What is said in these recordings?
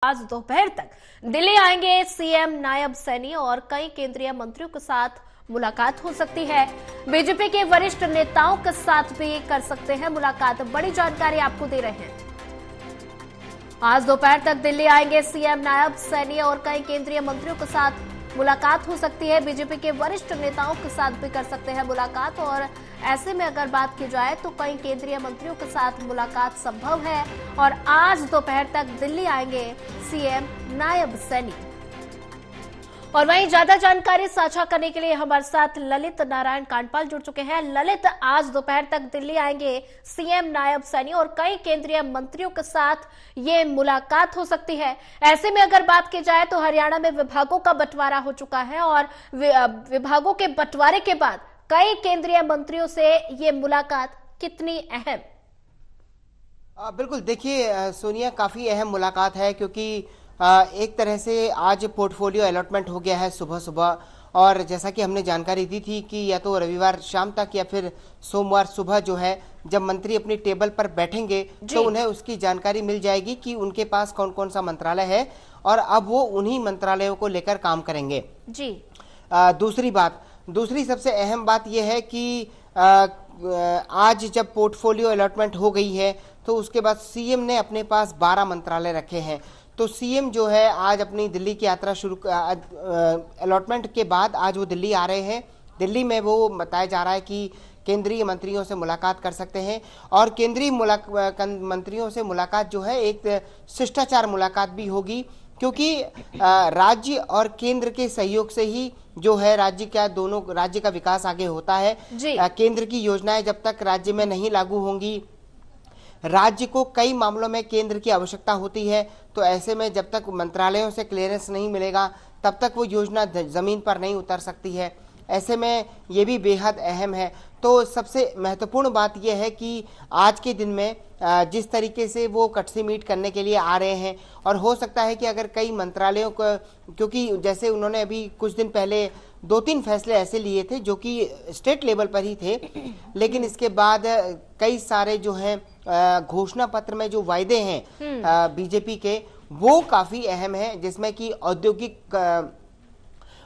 आज दोपहर तक दिल्ली आएंगे सीएम नायब सैनी और कई केंद्रीय मंत्रियों के साथ मुलाकात हो सकती है। बीजेपी के वरिष्ठ नेताओं के साथ भी कर सकते हैं मुलाकात। बड़ी जानकारी आपको दे रहे हैं। आज दोपहर तक दिल्ली आएंगे सीएम नायब सैनी और कई केंद्रीय मंत्रियों के साथ मुलाकात हो सकती है। बीजेपी के वरिष्ठ नेताओं के साथ भी कर सकते हैं मुलाकात और ऐसे में अगर बात की जाए तो कई केंद्रीय मंत्रियों के साथ मुलाकात संभव है और आज दोपहर तक दिल्ली आएंगे सीएम नायब सैनी। और वहीं ज्यादा जानकारी साझा करने के लिए हमारे साथ ललित नारायण कांडपाल जुड़ चुके हैं। ललित, आज दोपहर तक दिल्ली आएंगे सीएम नायब सैनी और कई केंद्रीय मंत्रियों के साथ ये मुलाकात हो सकती है। ऐसे में अगर बात की जाए तो हरियाणा में विभागों का बंटवारा हो चुका है और विभागों के बंटवारे के बाद कई केंद्रीय मंत्रियों से ये मुलाकात कितनी अहम? बिल्कुल, देखिए सोनिया, काफी अहम मुलाकात है क्योंकि एक तरह से आज पोर्टफोलियो अलॉटमेंट हो गया है सुबह सुबह। और जैसा कि हमने जानकारी दी थी कि या तो रविवार शाम तक या फिर सोमवार सुबह जो है जब मंत्री अपनी टेबल पर बैठेंगे तो उन्हें उसकी जानकारी मिल जाएगी कि उनके पास कौन कौन सा मंत्रालय है और अब वो उन्हीं मंत्रालयों को लेकर काम करेंगे जी। दूसरी सबसे अहम बात यह है कि आज जब पोर्टफोलियो अलॉटमेंट हो गई है तो उसके बाद सीएम ने अपने पास 12 मंत्रालय रखे हैं। तो सीएम जो है आज अपनी दिल्ली की यात्रा शुरू अलॉटमेंट के बाद आज वो दिल्ली आ रहे हैं। दिल्ली में वो बताया जा रहा है कि केंद्रीय मंत्रियों से मुलाकात कर सकते हैं और केंद्रीय मंत्रियों से मुलाकात जो है एक शिष्टाचार मुलाकात भी होगी क्योंकि राज्य और केंद्र के सहयोग से ही जो है दोनों राज्य का विकास आगे होता है। केंद्र की योजनाएं जब तक राज्य में नहीं लागू होंगी, राज्य को कई मामलों में केंद्र की आवश्यकता होती है। तो ऐसे में जब तक मंत्रालयों से क्लियरेंस नहीं मिलेगा तब तक वो योजना जमीन पर नहीं उतर सकती है। ऐसे में ये भी बेहद अहम है। तो सबसे महत्वपूर्ण बात यह है कि आज के दिन में जिस तरीके से वो कटसी मीट करने के लिए आ रहे हैं और हो सकता है कि अगर कई मंत्रालयों को, क्योंकि जैसे उन्होंने अभी कुछ दिन पहले 2-3 फैसले ऐसे लिए थे जो कि स्टेट लेवल पर ही थे, लेकिन इसके बाद कई सारे जो हैं घोषणा पत्र में जो वायदे हैं बीजेपी के वो काफी अहम है, जिसमें कि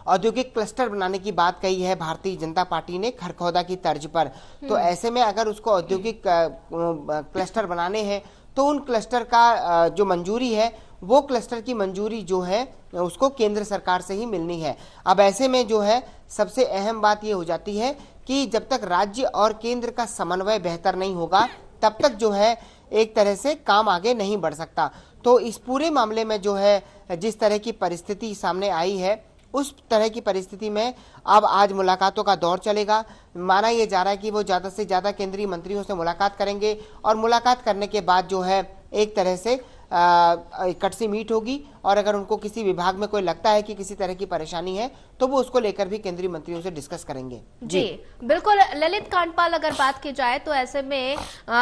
औद्योगिक क्लस्टर बनाने की बात कही है भारतीय जनता पार्टी ने खरखौदा की तर्ज पर। तो ऐसे में अगर उसको औद्योगिक क्लस्टर बनाने हैं तो उन क्लस्टर का जो मंजूरी है वो क्लस्टर की मंजूरी जो है उसको केंद्र सरकार से ही मिलनी है। अब ऐसे में जो है सबसे अहम बात ये हो जाती है कि जब तक राज्य और केंद्र का समन्वय बेहतर नहीं होगा तब तक जो है एक तरह से काम आगे नहीं बढ़ सकता। तो इस पूरे मामले में जो है जिस तरह की परिस्थिति सामने आई है उस तरह की परिस्थिति में अब आज मुलाकातों का दौर चलेगा। माना यह जा रहा है कि वो ज़्यादा से ज़्यादा केंद्रीय मंत्रियों से मुलाकात करेंगे और मुलाकात करने के बाद जो है एक तरह से कटसी मीट होगी और अगर उनको किसी विभाग में कोई लगता है कि किसी तरह की परेशानी है तो वो उसको लेकर भी केंद्रीय मंत्रियों से डिस्कस करेंगे। जी बिल्कुल ललित कांडपाल, अगर बात की जाए तो ऐसे में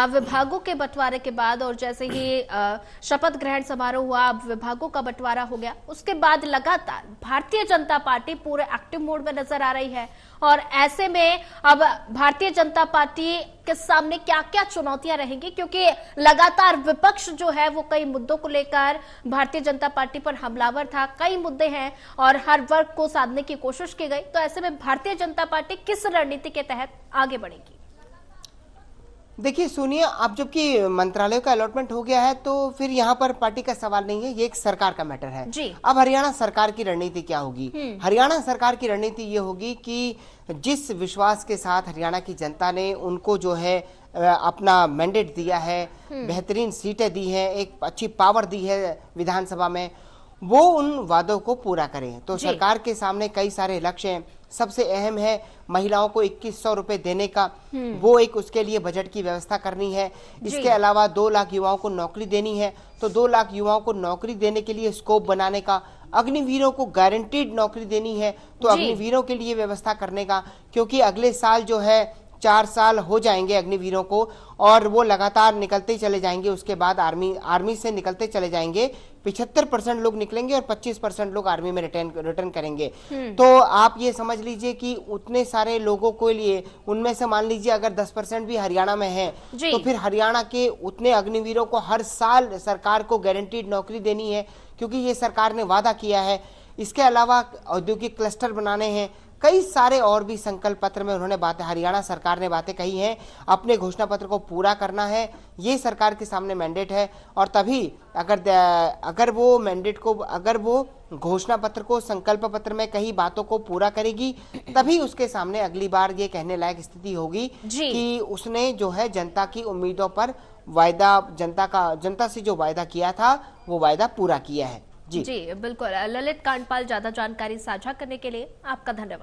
विभागों के बंटवारे के बाद और जैसे ही शपथ ग्रहण समारोह हुआ, अब विभागों का बंटवारा हो गया, उसके बाद लगातार भारतीय जनता पार्टी पूरे एक्टिव मोड में नजर आ रही है और ऐसे में अब भारतीय जनता पार्टी के सामने क्या क्या चुनौतियां रहेंगी, क्योंकि लगातार विपक्ष जो है वो कई मुद्दों को लेकर भारतीय जनता पार्टी पर हमलावर था। कई मुद्दे हैं और हर वर्ग को साधने की कोशिश की गई। तो ऐसे में भारतीय जनता पार्टी किस रणनीति के तहत आगे बढ़ेगी? देखिए सोनिया, अब जबकि मंत्रालयों का अलॉटमेंट हो गया है तो फिर यहाँ पर पार्टी का सवाल नहीं है, ये एक सरकार का मैटर है जी। अब हरियाणा सरकार की रणनीति क्या होगी? हरियाणा सरकार की रणनीति ये होगी कि जिस विश्वास के साथ हरियाणा की जनता ने उनको जो है अपना मैंडेट दिया है, बेहतरीन सीटें दी हैं, एक अच्छी पावर दी है विधानसभा में, वो उन वादों को पूरा करें। तो सरकार के सामने कई सारे लक्ष्य हैं। सबसे अहम है महिलाओं को 2100 रुपए देने का, वो एक उसके लिए बजट की व्यवस्था करनी है। इसके अलावा 2 लाख युवाओं को नौकरी देनी है, तो 2 लाख युवाओं को नौकरी देने के लिए स्कोप बनाने का। अग्निवीरों को गारंटीड नौकरी देनी है तो अग्निवीरों के लिए व्यवस्था करने का, क्योंकि अगले साल जो है 4 साल हो जाएंगे अग्निवीरों को और वो लगातार निकलते ही चले जाएंगे। उसके बाद आर्मी से निकलते चले जाएंगे 75% लोग निकलेंगे और 25% लोग आर्मी में रिटर्न करेंगे। तो आप ये समझ लीजिए कि उतने सारे लोगों के लिए, उनमें से मान लीजिए अगर 10% भी हरियाणा में है, तो फिर हरियाणा के उतने अग्निवीरों को हर साल सरकार को गारंटीड नौकरी देनी है, क्योंकि ये सरकार ने वादा किया है। इसके अलावा औद्योगिक क्लस्टर बनाने हैं, कई सारे और भी संकल्प पत्र में उन्होंने बातें, हरियाणा सरकार ने बातें कही हैं। अपने घोषणा पत्र को पूरा करना है, ये सरकार के सामने मैंडेट है। और तभी अगर वो मैंडेट को, अगर वो घोषणा पत्र को, संकल्प पत्र में कई बातों को पूरा करेगी, तभी उसके सामने अगली बार ये कहने लायक स्थिति होगी कि उसने जो है जनता की उम्मीदों पर वायदा, जनता से जो वायदा किया था वो वायदा पूरा किया है। जी बिल्कुल। ललित कांडपाल, ज्यादा जानकारी साझा करने के लिए आपका धन्यवाद।